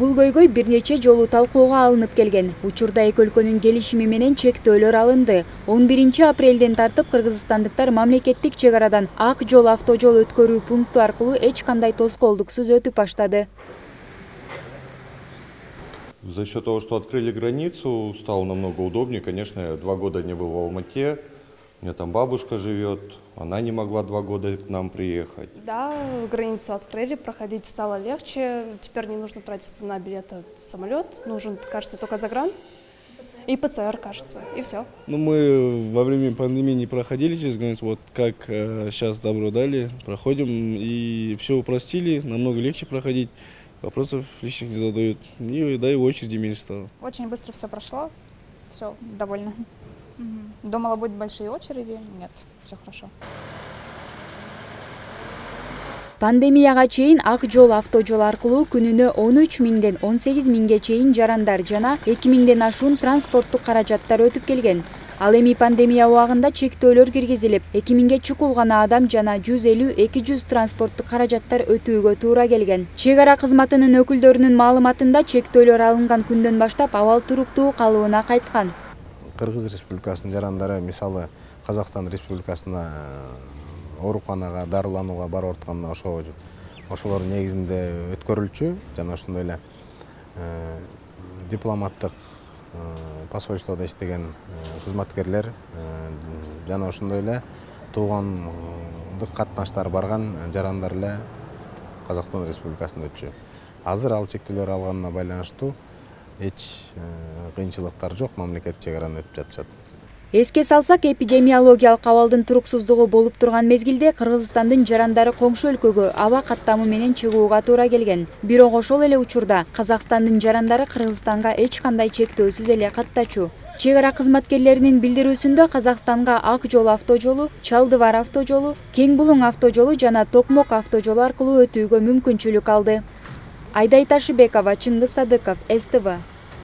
Бул көйгөй бир нече жолу талкууга алынып келген. Учурда эки өлкөнүн келишими менен чектөөлөр алынды. 11 апрелден тартып кыргызстандыктар мамлекеттик чек арадан Ак жол автожол өткөрүү пункту аркылуу эч кандай тоскоолдуксуз өтүп баштады. За счет того, что открыли границу, стало намного удобнее. Конечно, я 2 года не был в Алмате. У меня там бабушка живет, она не могла 2 года к нам приехать. Да, границу открыли, проходить стало легче. Теперь не нужно тратиться на билеты в самолет. Нужен, кажется, только загран и ПЦР, кажется, и все. Ну, мы во время пандемии не проходили через границу, вот как сейчас добро дали, проходим, и все упростили, намного легче проходить, вопросов лишних не задают, и очереди меньше стало. Очень быстро все прошло, все, довольно. Думала, будут большие очереди, нет, все хорошо. Пандемияга чейин Ак жол автожол аркылуу күнүнө 13 миңден 18 миңге чейин жарандар жана 2 миңден ашуун транспорттук каражаттар өтүп келген. Ал эми пандемия убагында чектөөлөр киргизилип, 2 миңге чукул гана адам жана 150-200 транспорттук каражаттар өтүүгө туура келген. Чек ара кызматынын өкүлдөрүнүн маалыматында чектөөлөр алынган күндөн баштап абал туруктуу калыбына кайткан. Кыргыз Республикасынын жарандары, мисалы, Казакстан Республикасына ооруканага дарыланууга барып атканда ошолор негизинде өткөрүлчү, жана ошондой эле дипломаттык посольстводо иштеген кызматкерлер жана ошондой эле туугандык катнаштар барган жарандар эле Казакстан Республикасында өтчү. Азыр ал чектөөлөр алганына байланыштуу эч кыйынчылыктар жок, мамлекет чек араны өтүп жатышат. Эске салсак, эпидемиологиялык абалдын туруксуздугу болуп турган мезгилде Кыргызстандын жарандары коңшу өлкөгө аба каттамы менен чыгууга туура келген. Бирок ошол эле учурда Казакстандын жарандары Кыргызстанга эч кандай чектөөсүз эле каттачу. Чек ара кызматкерлеринин билдирүүсүндө Казакстанга Ак жол автожолу, Чалдыбар автожолу, Кең Булуң автожолу жана Токмок автожолу аркылуу өтүүгө мүмкүнчүлүк алды. Айдай Ташыбекова, Чыңгыз Садыков, СТВ.